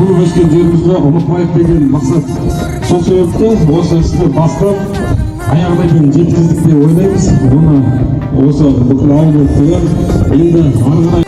туып өскен жерімізді ұмытпайық деген мақсат. Сол себепті осы істі бастап аяғына дейін жеткіздік деп ойлаймыз. Оны осы бүкіл ауыл өкілі енді ары қарай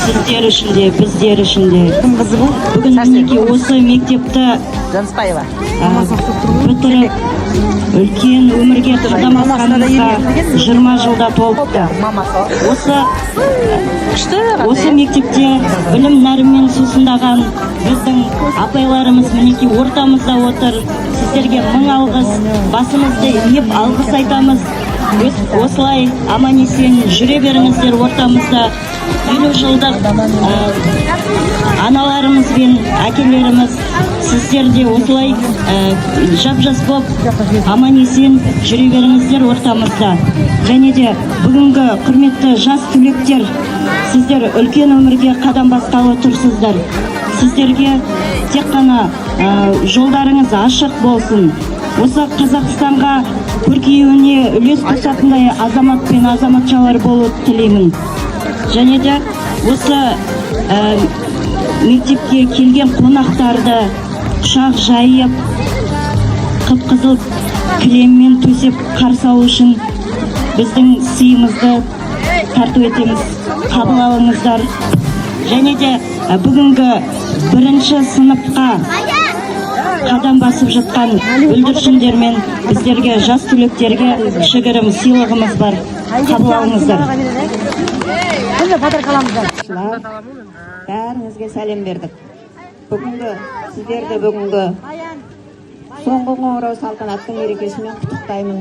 Сіздер үшін де, біздер үшін де. Бүгін мінеки осы мектепті бітіріп, үлкен өмірге қадам басқанымызға 20 жылда толыпты. Осы мектепте білім нәрімен сусындаған біздің апайларымыз мінеки ортамызда отыр. Сіздерге мың алғыс, басымызды иіп алғыс айтамыз. Осылай аман-есен жүре беріңіздер ортамызда. 50 жылдық аналарымыз бен әкелеріміз сіздерде осылай жап-жас боп аман-есен жүре беріңіздер ортамызда. Және де бүгінгі құрметті жас түлектер, сіздер үлкен өмірге қадам басқалы тұрсыздар. Сіздерге тек қана жолдарыңыз ашық болсын. Осы Қазақстанға көркеюіне үлес қосатындай азамат пен азаматшалар болуды тілеймін. Және де осы мектепке келген қонақтарды құшақ жайып, қып-қызыл кілеммен төсеп қарсы алу үшін біздің сыйымызды тарту етеміз. Қабыл алыңыздар. Және де бүгінгі бірінші сыныпқа қадам басып жатқан бүлдіршіндер мен біздерге, жас түлектерге кішігірім сыйлығымыз бар. Қабыл алыңыздар. Бәріңізге сәлем бердік. Сіздерді бүгінгі соңғы қоңырау салтанаттың мерекесімен құттықтаймын.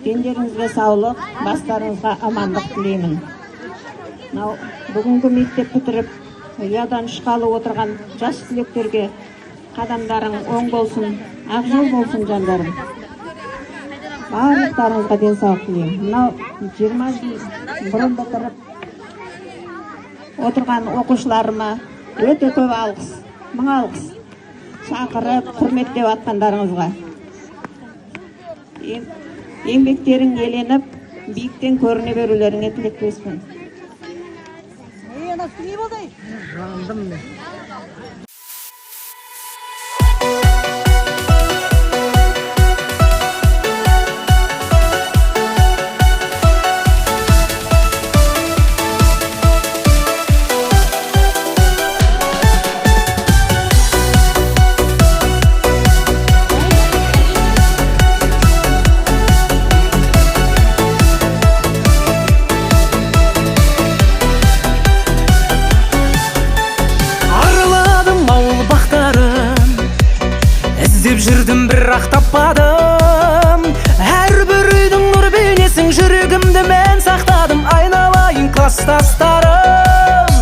Дендеріңізге саулық, бастарыңызға амандық тілеймін. Бүгінгі мектеп бітіріп, ұядан шыққалы отырған жас түлектерге қадамдарың оң болсын, ақжол болсын жандарым. Барлықтарыңызға денсаулық тілеймін. Мынау 20 жыл бұрын бітіріп отырған оқушыларыма өте көп алғыс, мың алғыс. Шақырып, құрметтеп атқандарыңызға. Еңбектерің еленіп, биіктен көріне берулеріңе тілектеспін. Жүрдім бірақ таппадым, әрбір үйдің нұр бейнесін жүрегімді мен сақтадым, айналайын класстастарым.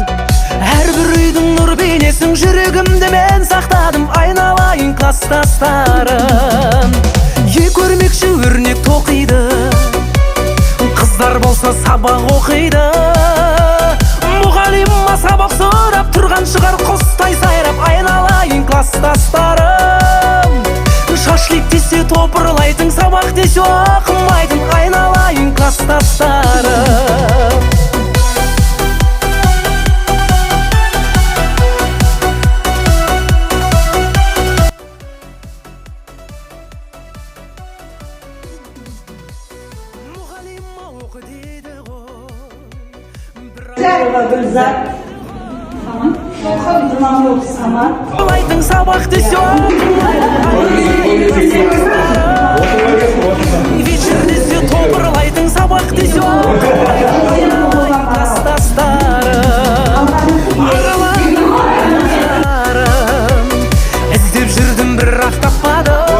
Әрбір үйдің нұр бейнесін жүрегімді мен сақтадым, айналайын класстастарым. Көрмекші өрнек тоқиды, қыздар болса сабақ оқиды. Мұғалима сабақ сұрап тұрған шығар құстай сайрап, айналайын класстастарым. Шашлик десе топырлайтын, сабақ десе оқымайтын, айналайын класстастарым. Мұғалима оқы дейді ғой. Айтың сабақ десе вечер десе топырлайтын, сабақ десе класстастарым. Іздеп жүрдім бірақ таппадым,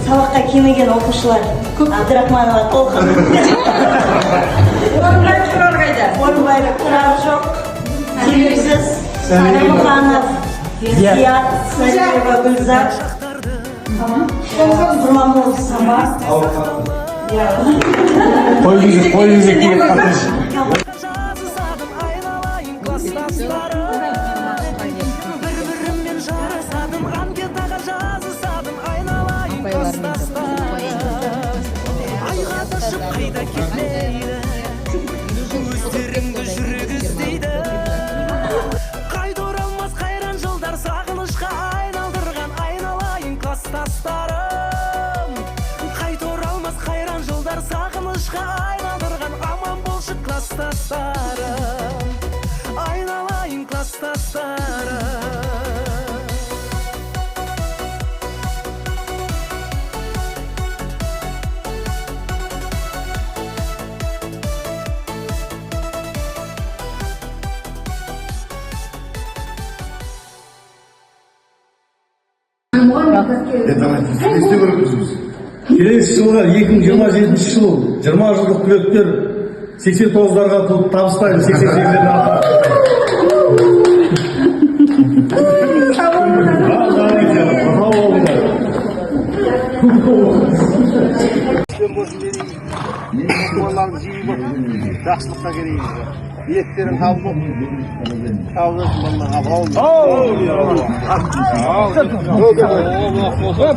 Сабаққа келмеген оқушылар Абдрахманова Толқын. Орынбай тұрағы жоқ. Себепсіз Сарымханов Зият, Сәлева Гүлзар, Нұрмамол Самат. Қойыңызды келіп қатыршы. Жазысадым айналайын класстастарым бір-біріммен жарысадым анкетаға жазысадым айналайын класстастарым айға ташып қайда кетмейді өздеріңді жүргіздейді қайда оралмас қайран жылдар сағынышқа айналдырған айналайын класстастарым қайта оралмас қайран жылдар сағынышқа айналдырған аман болшы класстастарым айналайын класстастарым Келесі жылға 2027 жыл 20 жылдық түлектер 89-дарға табыстайды 88-дерді жақсылыққа керейміз. Ниеттерің қабыл болсын. Қабыл болсын балаларға.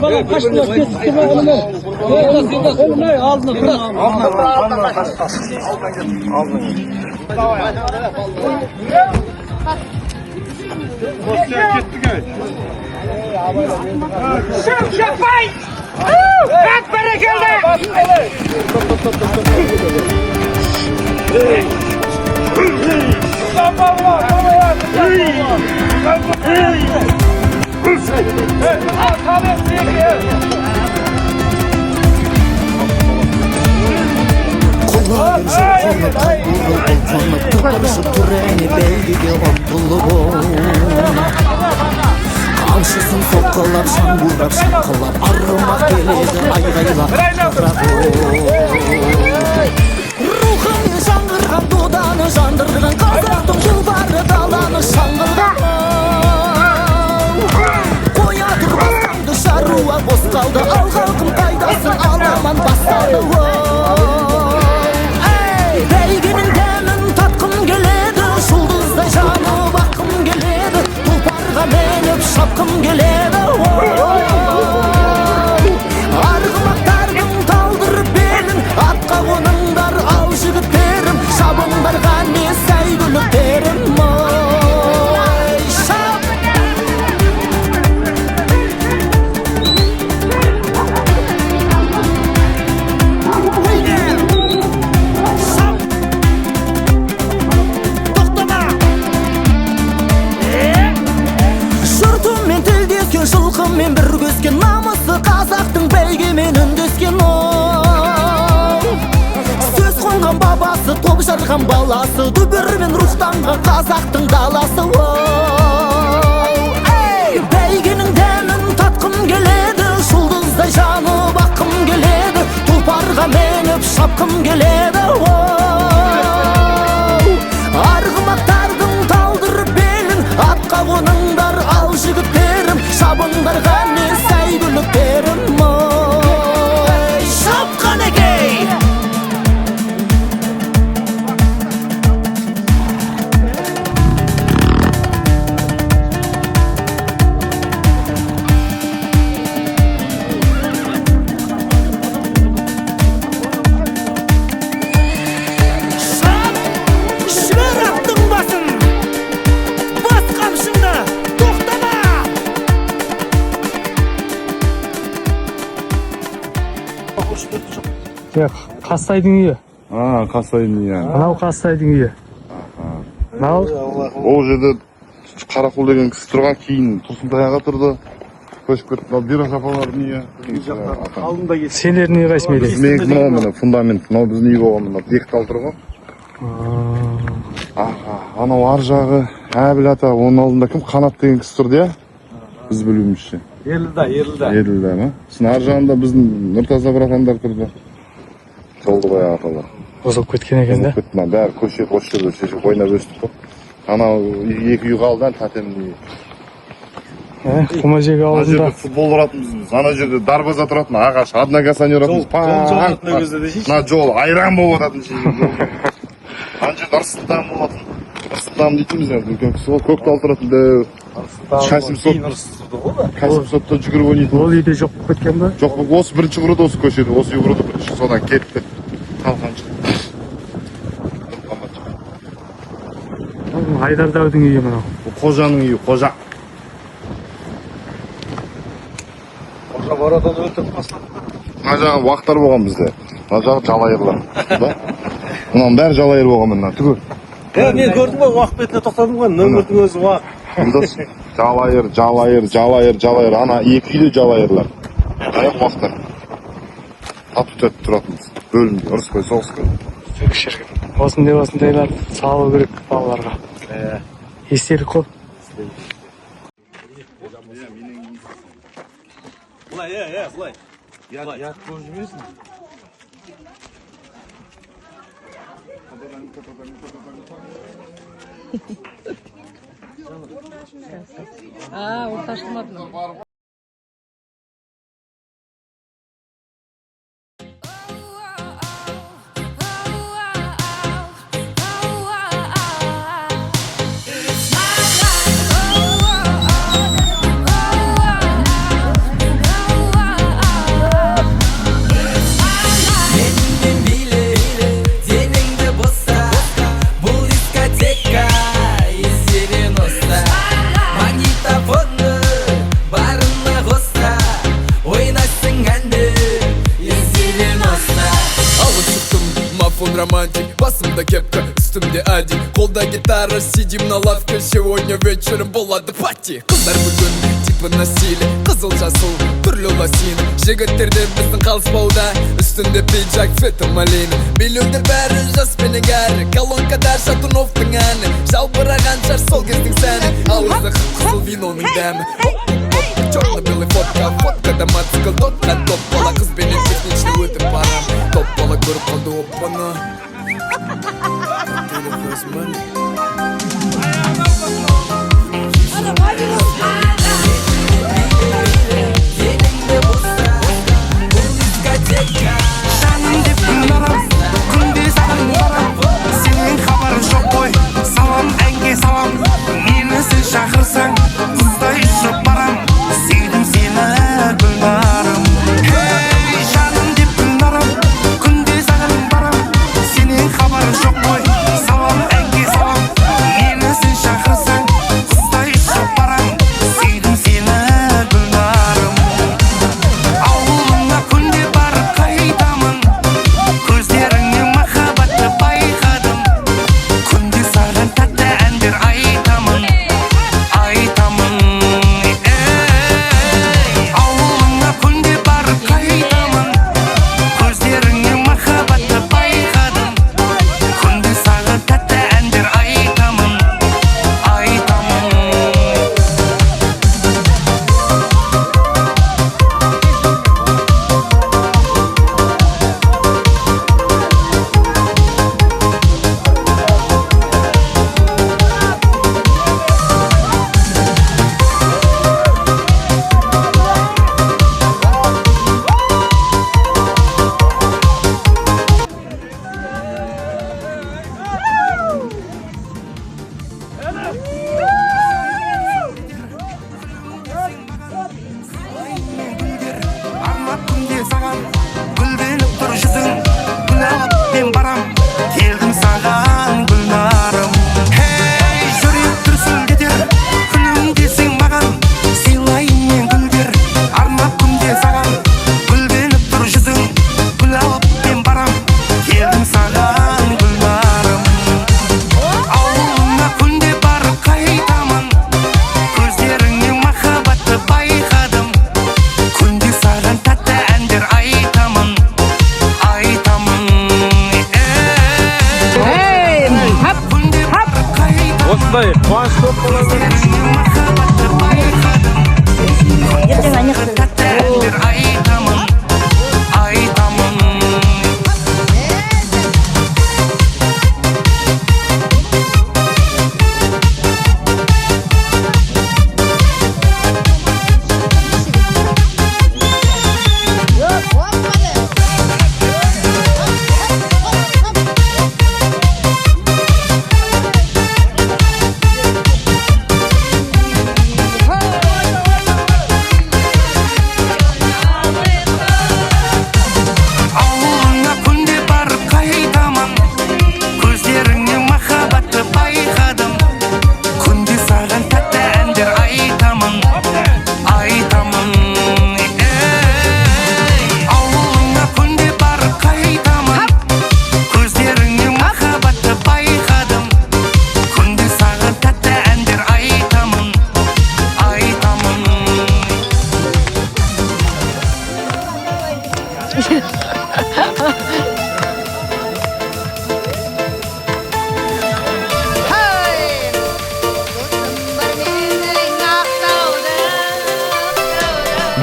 Бала қашқылап кетті балалар. Алдына тұрады. Шапай! Рад бәрекелді! Қамшысын соққылап, шаңбурап, шаңқылап, арғымақ келеді айғайлап рухымен жаңғырған доданы жандырған қазақтың тұлпары даланы шаңғырған қоя тұр басқаңды шаруа бос қалды ал халқым пайдасын аламан басталды бәйгенің дәмін татқым келеді жұлдыздай жанып аққым келеді тұлпарға меніп шапқым келеді арғымақтардың талдырып белін атқа қоныңдар ал жігіттерім шабыңдарға не сәйгүліктерім шап жұртыммен тілдескен жылқымен бір көскен намысы қазақтың бәйгемен үндескен сөз қонған бабасы топ жарған баласы дүбірмен рухтанған қазақтың даласы бәйгенің дәмін татқым келеді жұлдыздай жанып аққым келеді тұлпарға меніп шапқым келеді арғымақтардың талдырып белін атқа қоныңдар ал жігіттерім шабыңдарға не сәйгүліктерім шапқан екей жібер аттың басын бас қамшыңды тоқтама Қастайдың үйі. Қастайдың үйі. Мынау Қастайдың үйі. Мынау Ол жерде Қарақұл деген кісі тұрған, кейін Тұрсынтаяға тұрды. Көшіп кетті. Мынау Бираш апалардың үйі. сендердің үйі қайсы мейлі? Менің мынау міне фундамент, мынау біздің үй болған, мынау бекітал тұр ғой. Анау ар жағы Біле ата, оның алдында кім? Қанат деген кісі тұрды, я? Біз білуімізше. Ерліда, ма? Сосын ар жағында біздің Нұртаза бір атамдар тұрды. Жолды баяғы аталар. Озып кеткен екен да? Озып кетті, бәрі көше қош жерде шешіп ойнап өстік қой. Анау екі үй қалды, тәтемді. Құмажегі Ана ауылында. жерде футбол ұратынбыз, ана жерде дарбаза тұратын, ағаш, одногасание ұратынбыз. Мына жол айран болып ататын шешіп. Ана жерде Арыстан болатын. Арыстан дейтіміз енді, үлкен кісі ол көктал тұратын. Касымсотта жүгіріп ойнайтын. Ол үйде жоқ болып кеткен ба? Жоқ, осы бірінші құрыды осы көшеде, осы үй құрыды бірінші, содан кетті. Талқан шықты. Айдардардың үйі мынау. Қожаның үйі, қожа. Қожа барадан өтіп бастады. Мына жағы уақыттар болған бізде. Мына жағы жалайырлар. Мұнан бәрі жалайыр болған мына. Түгір. Мен көрдім ғой, уақыт бетіне тоқтадым ғой, нөмірдің өзі уақыт. Жалайыр. Ана екі үйде жалайырлар. Аяқ уақыттар. Тату-тәтті тұратынбыз. Бөлімде, ұрыспай соғыспай. Осындайлар салу керек балаларға. Естелік қой. Бұлай, бұлай. Ят көріп жүрмесің. Орташылмадым. Романтик, басымда кепка, үстімде ади, қолда гитара, сидим на лавке, сегодня вечером болады пати. Қыздар бүгін типі насилие, қызыл жасыл, түрлі лосин, жігіттерде біздің қалыспауда, үстінде пиджак, феті малин. Билеуде бәрі жас пені гәрі, колонкада Шатуновтың әні, жалбыраған жар сол кездің сәні, ауызды қызыл виноның дәмі. Черно-белый фотка, фоткада мотоцикл, топқа топ бала, қыз бенен техничный өтіп барам. Топ бала көріп қалды оппаны. Жаным деп күн арам, күнде саған барам. Сенің хабарың жоқ қой, салам әнге салам. Мені сен шақырсаң, қыздай ұшып барам. Сүйдім сені гүлнарым. Ей, жаным деп күн арам, күнде саған барам. Сенің хабарың жоқ қой, салам әнге салам. Қуаныш көп болады. ертең аяқтан айтамын айтамын ауылыңа күнде барып қайтамын көздеріңнен махаббатты байқадым күнде саған тәтті әндер айтамын айтамын ауылыңа күнде барып қайтамын көздеріңнен махаббатты байқадым күнде саған тәтті әндер айтамын айтамын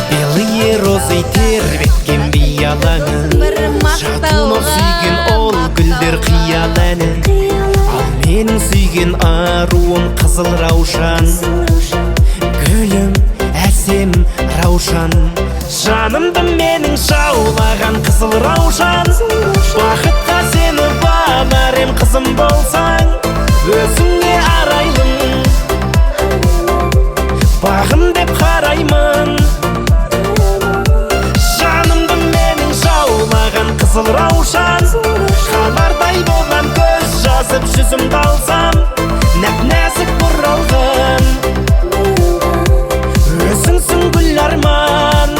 Белые розы тербеткен биялаңын Жатуны сүйген ол гүлдер қияләнін Ал менің сүйген аруым қызыл раушан Гүлім әсем раушан Жанымды менің жаулаған қызыл раушан Бақытқа сені бағарым қызым болсаң Өзіңе арайлым Бағым деп қараймын Жанымды менің жаулаған қызыл раушан Қалардай болған көз жазып жүзімді алсам Нәп-нәзік бұралғын Өзіңсің гүл арман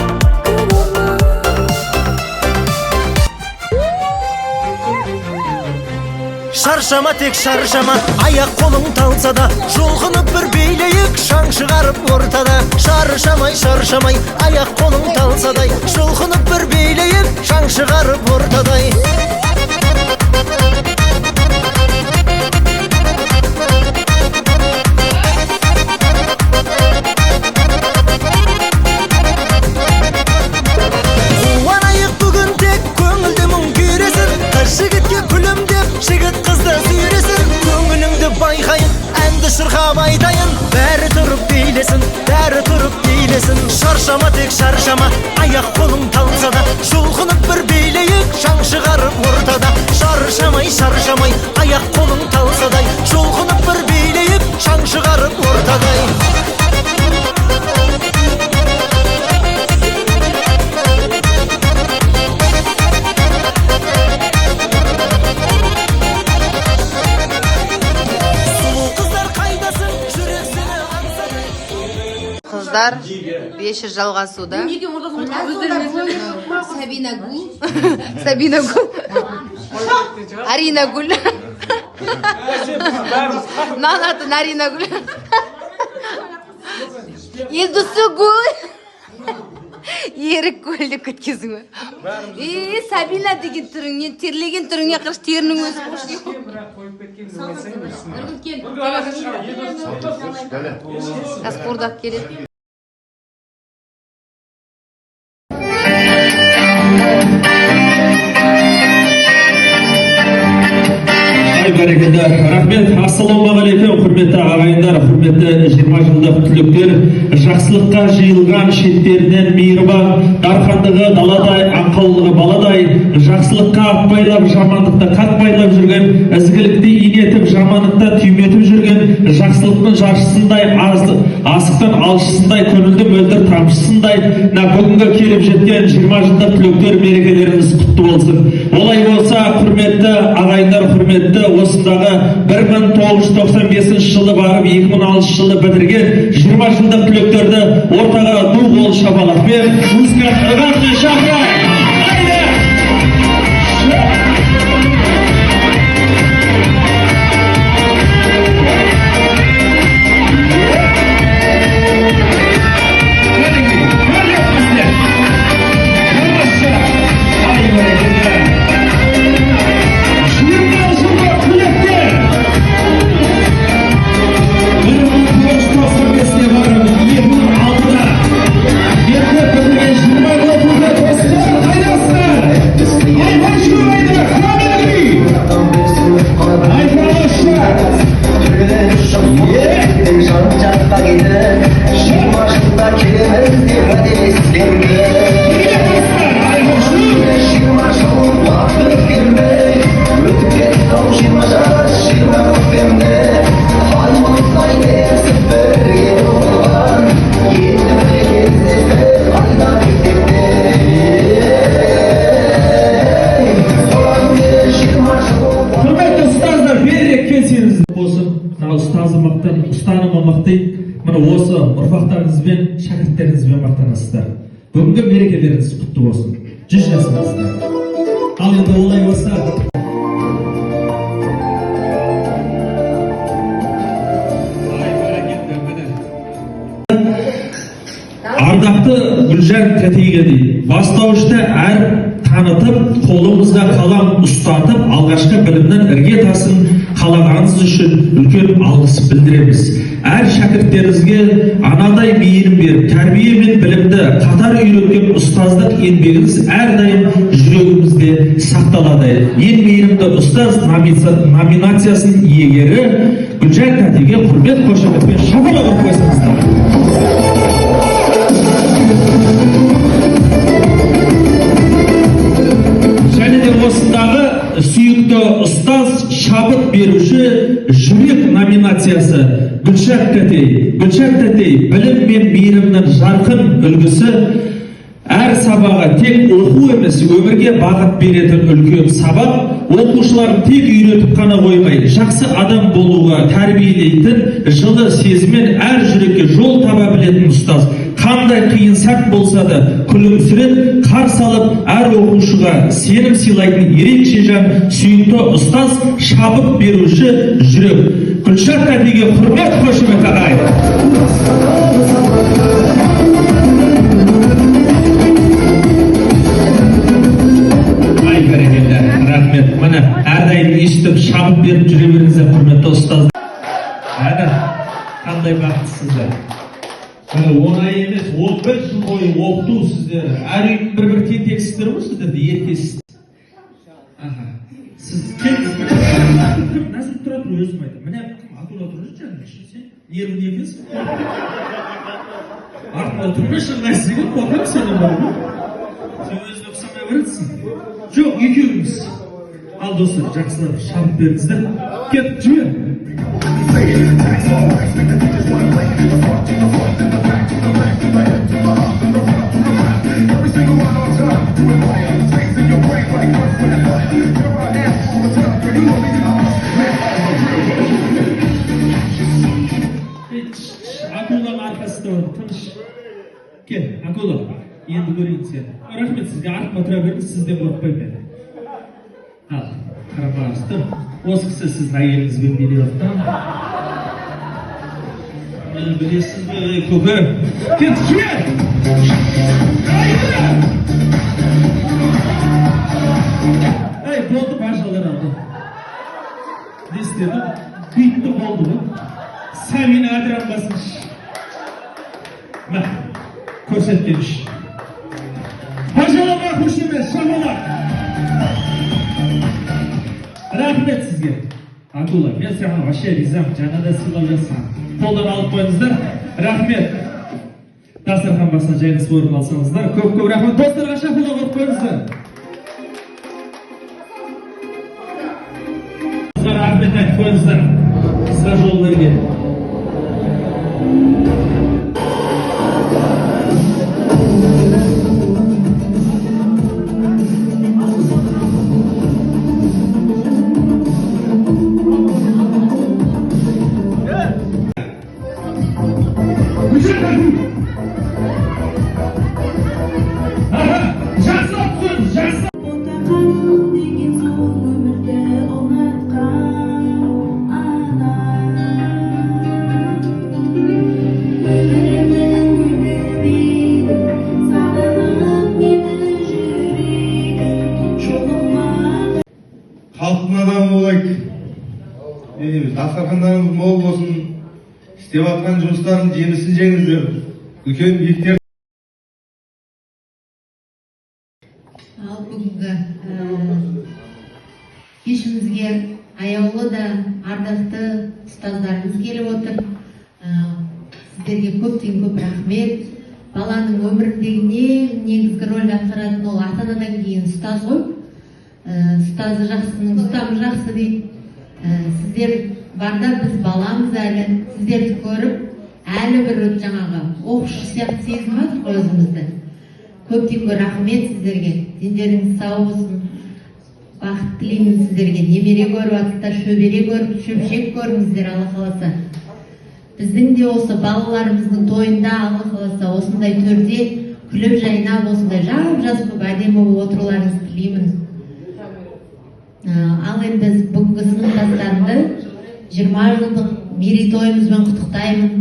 Шаршама тек шаршама, аяқ қолың талса да Жұлқынып бір бейлейік, шаң шығарып ортада Шаршамай, шаршамай, аяқ қолың талса да Жұлқынып бір бейлейік, шаң шығарып ортадай Қуанайық бүгін тек көңілді мұң күйресін Қыз жігітке күлімдеп, жігіт қызды сүйресін Көңіліңді байқайын, әнді шырқап айтайын Бәрі тұрып билесін, бәрі тұрып билесін Шаршама тек шаршама, аяқ қолың талса да Жұлқынып бір билейік, шаң шығарып ортада Шаршамай, шаршамай, аяқ қолың талса да Жұлқынып бір билейік, шаң шығарып ортадай Қыздар 5 жыл жалғасуда. Сабина Гүл. Сабина Гүл. Арина Гүл. Нанатын Арина Гүл. Елдусу Гүл. Ерік Гүлді күткізің. Сабина деген түріңнен, терлеген түріңе қырш терінің өзі қош. Қас қордап келеді. Бәрекелді. Рахмет. Ассалаумағалейкум, құрметті ағайындар, құрметті 20 жылдық түлектер. Жақсылыққа жиылған шеттерінен мейірбан, дархандығы даладай, аңқаулығы баладай, жақсылыққа атпайлап, жамандықты қатпайлап жүрген, ізгілікті инетіп, жамандықта түйметіп жүрген, жақсылықтың жаршысындай, асықтың алшысындай, көңілді мөлдір тамшысындай, бүгінгі келіп жеткен 20 жылдық түлектер мерекелеріңіз құтты болсын. Олай болса, құрметті ағайындар, құрметті осындағы 1995 жылы барып 2006 жылы бітірген 20 жылдық түлектерді ортаға ду қол шапалақпен ұрғанды шақырайық. ұстанымы мықтайды. Мына осы ұрпақтарыңызбен, шәкірттеріңізбен мақтанасыздар. Бүгінгі мерекелеріңіз құтты болсын. 100 жасыңыздар. Ал енді олай болса, ардақты Гүлжан Тәтейге дейді, бастауышта әр танытып, қолыңызға қалам ұстатып, алғашқы білімнің ірге тасын қалағаныңыз үшін үлкен алғыс білдіреміз. Әр шәкірттеріңізге анадай мейірім беріп, тәрбие мен білімді қатар үйреткен ұстаздық еңбегіңіз әрдайым жүрегімізде сақталады. Ең мейірімді ұстаз номинациясының иегері Гүлжан Тәтейге құрмет қошеметпен шапалақ ұрып қойсаңыздар. Және де осындағы сүйікті ұстаз, шабыт беруші жүрек номинациясы Гүлжан Тәтей. Гүлжан Тәтей білім мен мейірімнің жарқын үлгісі, әр сабағы тек оқу емес, өмірге бағыт беретін үлкен сабақ, оқушыларын тек үйретіп қана қоймай, жақсы адам болуға тәрбиелейтін, жылы сезіммен әр жүрекке жол таба білетін ұстаз. Қандай қиын сәт болса да күлімсіреп, қарсы алып, әр оқушыға сенім сыйлайтын ерекше жан, сүйікті ұстаз, шабыт беруші жүрек. Гүлжан Тәтейге құрмет қошемет ағайын. Ай бәрекелді, рахмет. Міне әрдайым естіп, шабыт беріп жүре беріңіздер, құрметті ұстаздар. Әні, қандай бақыттысыздар. Оңай емес, 15 жыл бойы оқыту сіздер. Әр үйдің бір-бір тентексіздер ғой сіздерді, еркесіз. Сіз келіңіздер. Нәзір тұратын өзім айтам. Міне атула тұршы жаным, сен нервін екенсің. Артында тұрмашы, Нәзірге қорқам сені бар ма? Сен өзіне ұқсамай баратсың. Жоқ, екеуіміз. Ал достар, жақсылар, шабыт беріңіздер. Кетіп жібер. Акуланың арқасында бар, тыныш. Кел, Акула, енді көрейін сені. Рахмет сізге, артыма тұра беріңіз, сізден қорықпаймын. Ал, қарапарастым. Осы кісі сіздің әйеліңізбен билейді. Білесіз бе, көке? Кет, кел! Ей, болды, бажалар алды. Не істеді? Бүйтті болды ғой. Сәмин әдіран басыныш. Мә, көрсеткенш. Бажаларға құш емес, шамалар. Рахмет сізге. Акула, мен саған вообще ризам, жаңа да сыйлау жасам. Қолдан алып қойыңыздар. Рахмет. Дастархан басына жайыңыз орын алсаңыздар. Көп-көп рахмет. Достарға шапалақ ұрып қойыңыздар. Рахмет айтып қойыңыздар. Сізге жол берген. Халықтың адамы болайық. Дастархандарыңыз мол болсын. Істеп жатқан жұмыстардың жемісін жеңіздер. Үлкен биіктер. Ал бүгінгі кешімізге аяулы да ардақты ұстаздарымыз келіп отыр. Сіздерге көптен көп рахмет. Баланың өміріндегі негізгі рөл атқаратын ол ата-анадан кейін ұстаз ғой. Ұстазы жақсының ұстамы жақсы дейді. Сіздер барда біз баламыз әлі, сіздерді көріп, әлі бір жаңағы оқушы сияқты сезім жатыр ғой өзімізді. Көптен рахмет сіздерге. Дендеріңіз сау болсын. Бақыт тілеймін сіздерге. Немере көріп, атыста шөбере көріп, шөпшек көріңіздер, Алла қаласа. біздің де осы балаларымыздың тойында Алла қаласа осындай төрде күліп жайнап осындай жап-жас болып әдемі болып отыруларыңызды тілеймін. Ал енді бүгінгі сыныптастарымды 20 жылдық мерейтойымызбен құттықтаймын.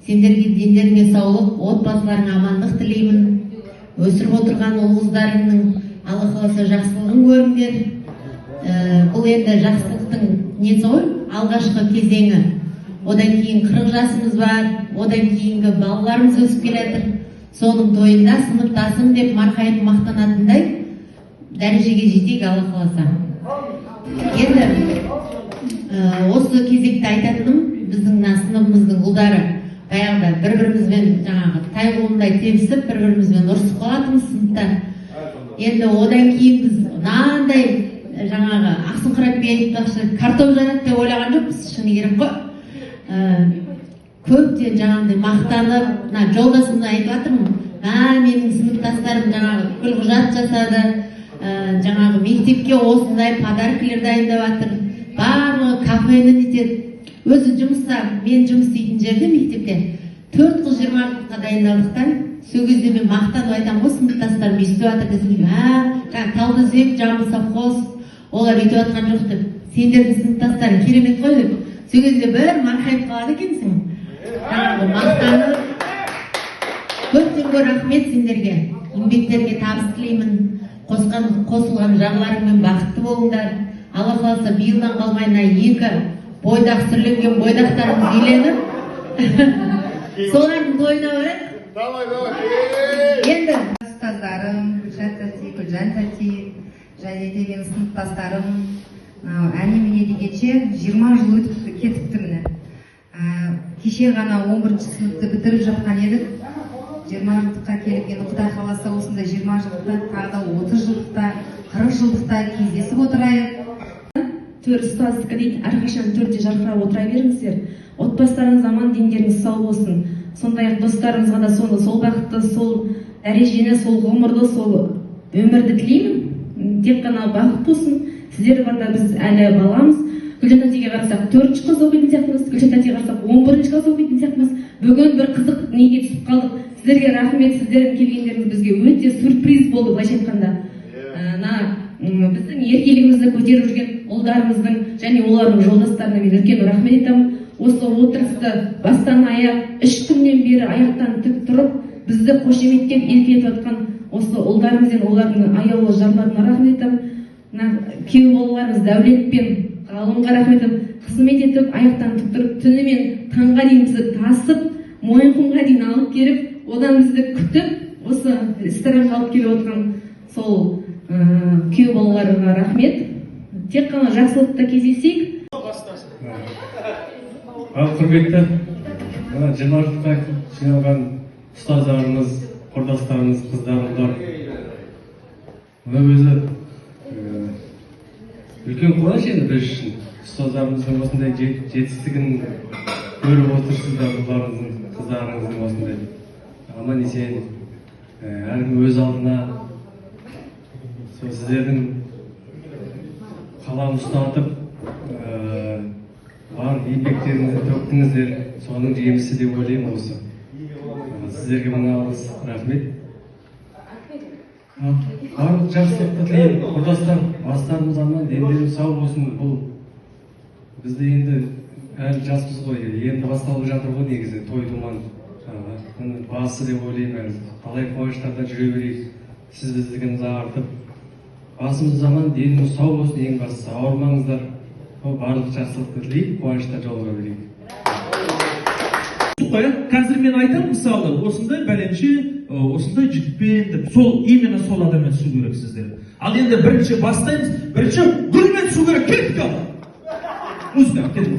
Сендерге дендеріңе саулық, отбасыларыңа амандық тілеймін. Өсіріп отырған ұл қыздарыңның Алла қаласа жақсылығын көріңдер. Бұл енді жақсылықтың несі ғой, алғашқы кезеңі. Одан кейін 40 жасымыз бар, одан кейінгі балаларымыз өсіп келе жатыр. Соның тойында сыныптасым деп марқайып мақтанатындай дәрежеге жетейік Алла қаласа. Енді осы кезекте айтатыным, біздің сыныбымыздың ұлдары баяғыда бір-бірімізбен жаңағы тай қолындай тебісіп, бір-бірімізбен ұрысып қалатынбыз сыныпта. Енді одан кейін біз мынандай жаңағы Ақсұңқырап айтпақшы картоп жарады деп ойлаған жоқпыз, шыны керек қой. Көптен жаңағындай мақтанып, жолдасымды айтып жатырмын. Менің сыныптастарым жаңағы құжат жасады, жаңағы мектепке осындай подаркілер дайындап жатыр. Барлығы кафені нетеді. Өзі жұмыста, мен жұмыс істейтін жерде мектепте 4 қыз 20 жылға дайындалдықтан, сол кезде мен мақтанып айтамын ғой, сыныптастарым өйстіп жатыр десем, Талдыөзек, Жамбыл совхоз, олар өйтіп жатқан жоқ деп. Сендердің сыныптастарың керемет қой деп. Сол кезде бір марқайып қалады екенсің. Жаңағы мақтанып, көптен көп рахмет сендерге. Еңбектерге табыс тілеймін. Қосылған жарларыңмен бақытты болыңдар. Алла қаласа биылдан қалмайына 2 бойдақ сүрленген бойдақтарымыз үйленіп, солардың тойына барайық. Енді ұстаздарым, Гүлжан тәте, және де менің сыныптастарым, әне-міне дегенше 20 жыл өтіпті, кетіпті міне. Кеше ғана 11-ші сыныпты бітіріп жатқан едік. 20 жылдыққа келіп, енді Құдай қаласа осындай 20 жылдықта, тағы да 30 жылдықта, 40 жылдықта кездесіп отырайық. Төр ұстаздікі дейді, әрқашан төрде жарқырап отыра беріңіздер. Отбасыларыңыз аман, дендеріңіз сау болсын. Сондай-ақ достарыңызға да сол бақытты, сол дәрежені, сол ғұмырды, сол өмірді тілеймін. Тек қана бақыт болсын. Сіздер барда біз әлі баламыз. Гүлжан тәтеге қарасақ 4-ші қыз оқитын сияқтымыз, Гүлжан тәтеге қарасақ 11-ші қыз оқитын сияқтымыз. Бүгін бір қызық неге түсіп қалдық. Сіздерге рахмет, сіздердің келгендеріңіз бізге өте сюрприз болды, былайша айтқанда. Біздің еркелігімізді көтеріп жүрген ұлдарымыздың және олардың жолдастарына мен үлкен рахмет айтамын. Осы отырысты бастан аяқ, 3 күннен бері аяқтан тік тұрып, бізді қошеметтеп еркелетіп жатқан осы ұлдарымыз бен олардың аяулы жарларына рахмет айтамын. Күйеу балаларымыз Дәулет пен Ғалымға рахмет айтамын. Қызмет етіп, аяқтан тік тұрып, түнімен таңға дейін бізді тасып, Мойынқұмға дейін алып келіп, одан бізді күтіп, осы ресторанға алып келіп отырған сол күйеу балаларға рахмет. Тек қана жақсылықта кездесейік. Құрметті 20 жылдыққа жиналған ұстаздарымыз, құрдастарымыз, қыздар. Өзі үлкен қуаныш енді біз үшін. Ұстаздарымыздың осындай жетістігін көріп отырсыздар, ұлдарыңыздың, қыздарыңыздың осындай аман есен, әркім өз алдына сіздердің қалам ұстатып, бар еңбектеріңізді төктіңіздер, соның жемісі деп ойлаймын осы. Сіздерге мың алғыс рахмет. Барлық жақсылықты тілеймін, құрдастар, бастарымыз аман, дендеріміз сау болсын. Бұл бізде енді әлі жаспыз ғой, енді басталып жатыр ғой негізі, той думан басы деп ойлаймын. Қалай қуаныштарда жүре берейік, сіз біздігіміз артып, басымыз аман, деніміз сау болсын, ең бастысы ауырмаңыздар. Барлық жақсылықты тілейік, қуанышта жолға берейік. Қазір мен айтамын, мысалы, осындай бәленше, осындай жігітпен, именно сол адаммен түсу керек сіздер. Ал енді бірінші бастаймыз, бірінші гүлмен түсу керек, келіп қал. Музыка, келіп.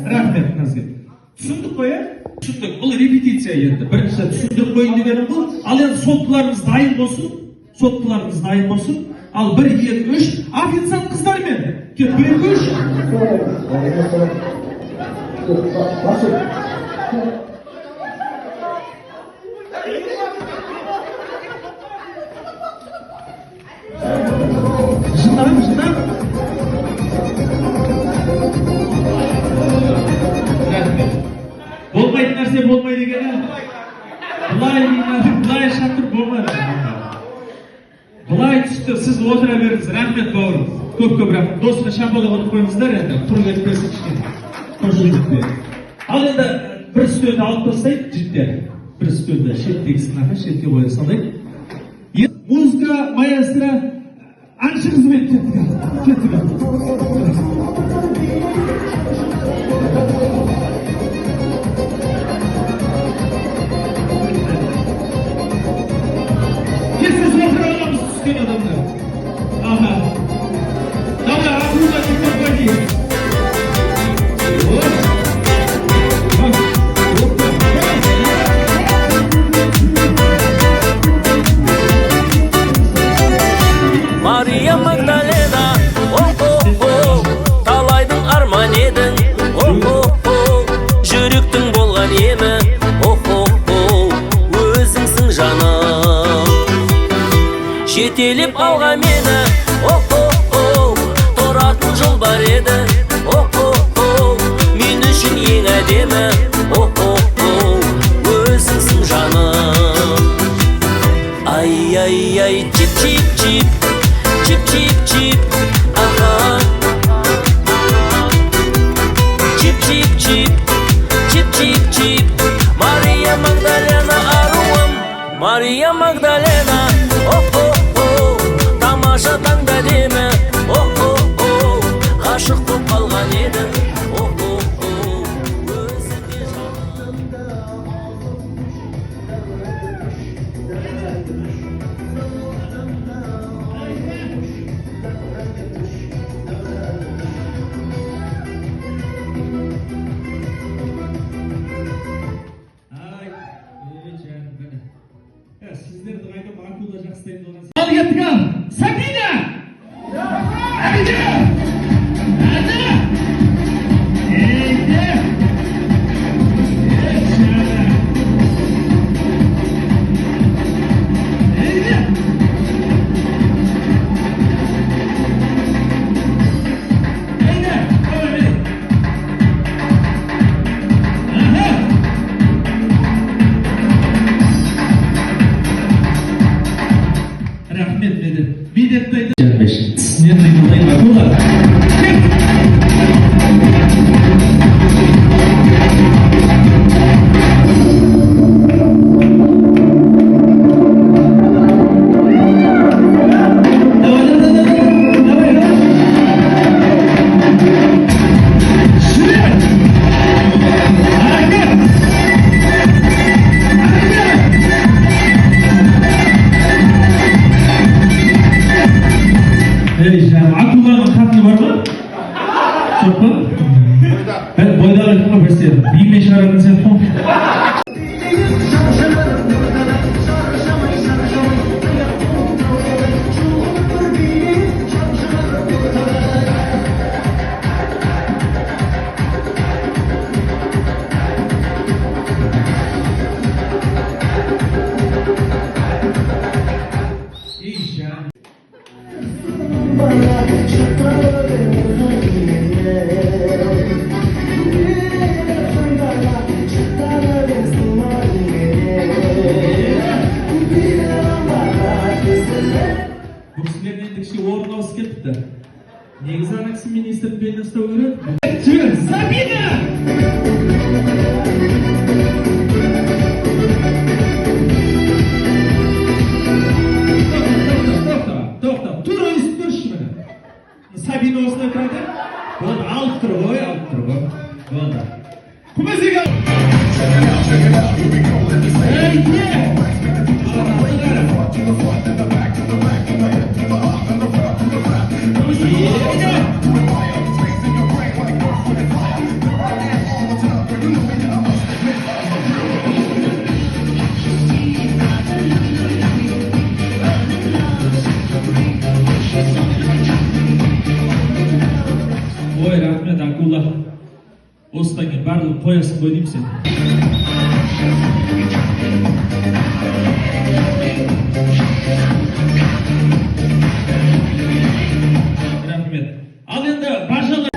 Рахмет, Назгүл. Түсіндік қой, түсіндік. Бұл репетиция енді. Бірінші түсіндік қойын дегенім бұл. Ал енді соттыларымыз дайын болсын. Ал 1, 2, 3 официант қыздармен. Кеп 1, 2, 3. Болмайтын нәрсе болмайды екен. Былай шатыр болмайды. Былай түсті, сіз отыра беріңіз. Рахмет бауырым. Көп рахмет. Досқа шапалақ отып қойыңыздар енді. Құр кетпесін кішкене. Қошылдықпен. Ал енді бір стөлді алып тастайық, жігіттер. Бір стөлді шеттегі сынаға шетке қоя салайық. Музыка, маэстро, әнші қызмет кеттік. Мария Магдалена, о-о-о, талайдың арман едің, о-о-о, жүректің болған емі, о-о-о, өзіңсің жаным. Жетелеп алға мені, о-о-о, тұратын жол бар еді, о-о-о, мен үшін ең әдемі, о-о-о, өзіңсің жаным. Ай-ай-ай, чип-чип-чип, чип-чип-чип, ага. Чип-чип-чип, чип-чип-чип, Мария Магдалена аруым, Мария Магдалена, о-о-о, тамаша таңда демі, о-о-о, ғашық боп қалған едім, о-о-о, өзіңде жанымда. Sizlerді қайтып акула жақсылайды болған. Ал кеттік, Сабина! Әбіде! Әді! Ейде! Ейде! Ейде! Рахмет медетті айтып жарбешін тісінен дайындайын акула. Акуланың қатыны бар ма? Жоқ па? Бойдағы айтып ма бір сен? Беймен шығаратын сен қой. Негізі ана кісі министрдің белін ұстау керек. Жүр, Сабина! Тоқта, тура өсіп көрші мені. Сабина осылай тұрады. Болды, алып тұр ғой. Болды. Құмызыға! қоясың ғой деймін сен. Рахмет. Ал енді бажалы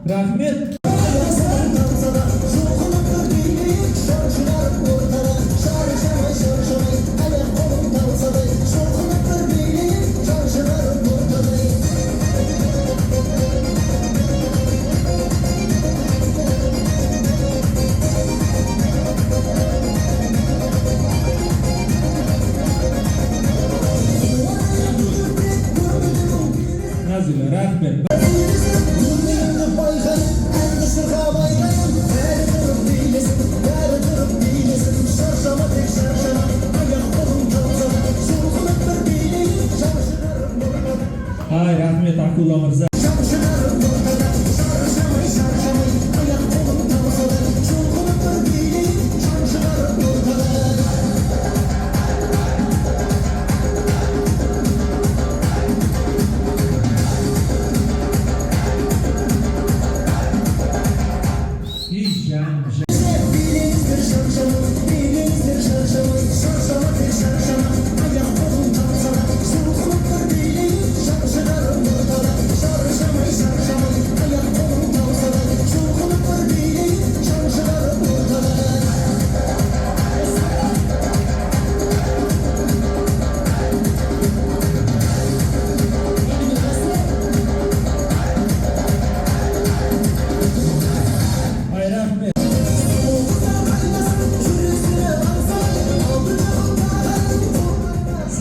рахмет. Назила, рахмет. Ай, рахмет, Акулла мырза.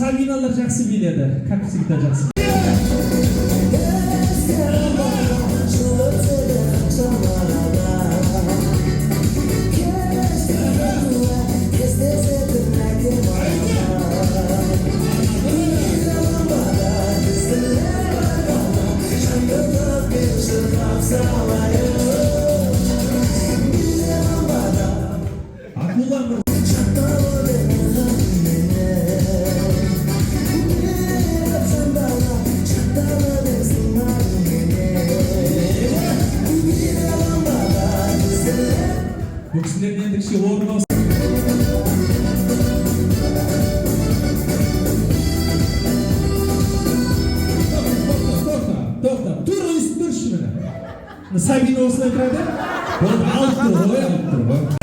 Sabinalar жақсы биледі, как всегда жақсы. Bu kişilerin endişe orun olsun. To'xta. Tur shuni. Sabina olsa kiradi. Bo'lib olib tur.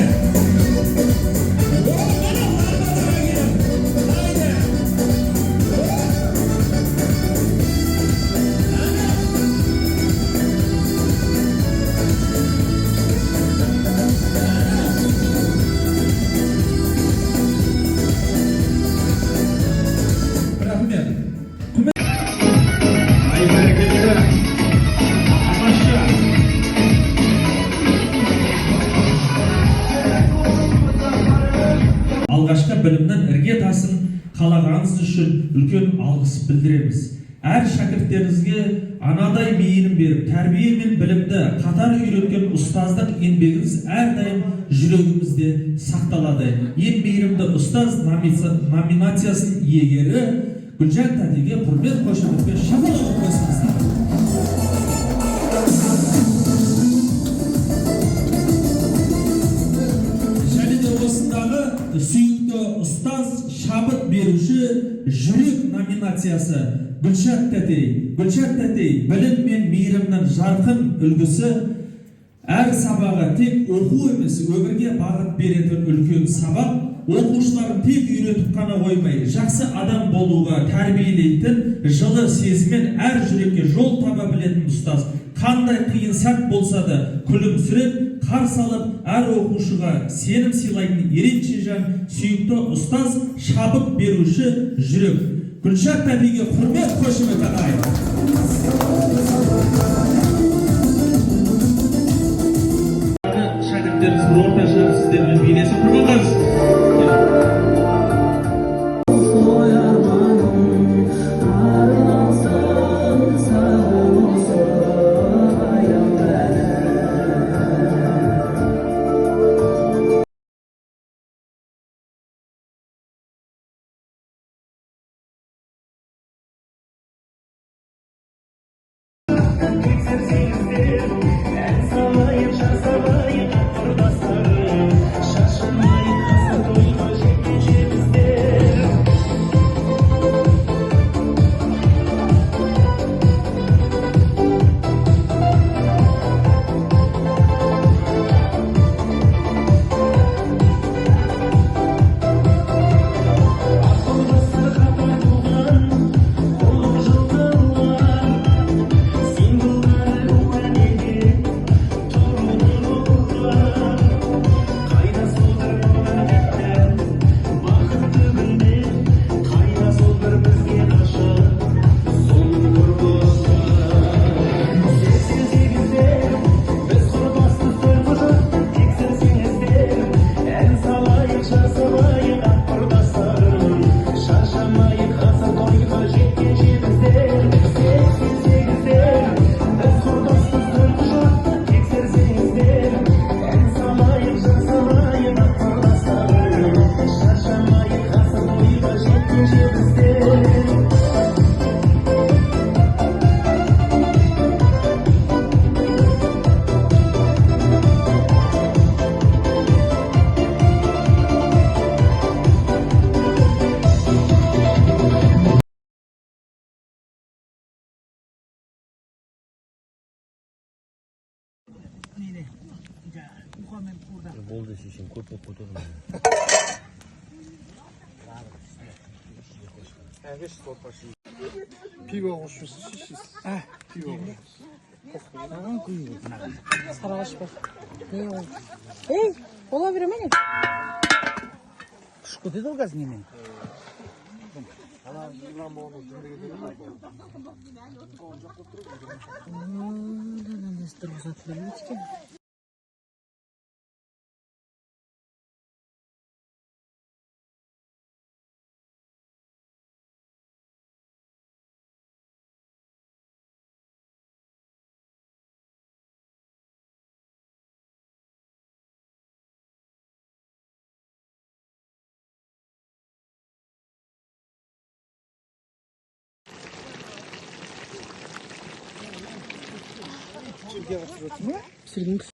Алғашқы білімнің іргетасын қалағаныңыз үшін үлкен алғыс білдіреміз. Әр шәкірттеріңізге анадай мейірім беріп, тәрбие мен білімді қатар үйреткен ұстаздық еңбегіңіз әрдайым жүрегімізде сақталады. Ең мейірімді ұстаз номинациясының иегері Гүлжан тәтеге құрмет қошеметпен шапалақ қойсаңыздар. Және де осындағы сүйікті ұстаз шабыт беруші жүрек номинациясы Гүлшат тәтей білім мен мейірімнің жарқын үлгісі, әр сабағы тек оқу емес, өмірге бағыт беретін үлкен сабақ, оқушыларын тек үйретіп қана қоймай, жақсы адам болуға тәрбиелейтін, жылы сезіммен әр жүрекке жол таба білетін ұстаз. Қандай қиын сәт болса да күлімсіреп, қарсы алып, әр оқушыға сенім сыйлайтын ерекше жан, сүйікті ұстаз, шабыт беруші жүрек. Гүлшат тәтейге құрмет, қошемет ағайын. Şagirtlerimiz bir ortaşa sizlerimiz bilesi kurulmaz. Boldu şişin köpek kuturun. Pivo oluşmuş şişiz. Pivo oluşmuş. Sarılaş bak. Ne oldu? Hey, olabilir mi? Şu dedi o gaz ne mi? Пісірген кісі.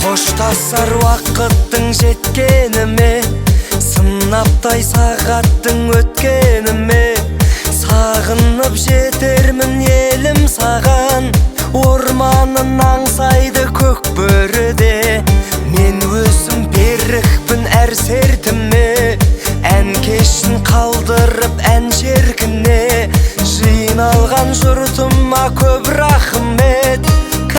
Қоштасар уақыттың жеткеніме, сынаптай сағаттың өткеніме, сағынып жетермін елім саған. Орманын аңсайды көк бөріде, мен өзім берікпін әр сертіме. Ән кешін қалдырып ән шеркіне, жиналған жұртыма көп рахмет.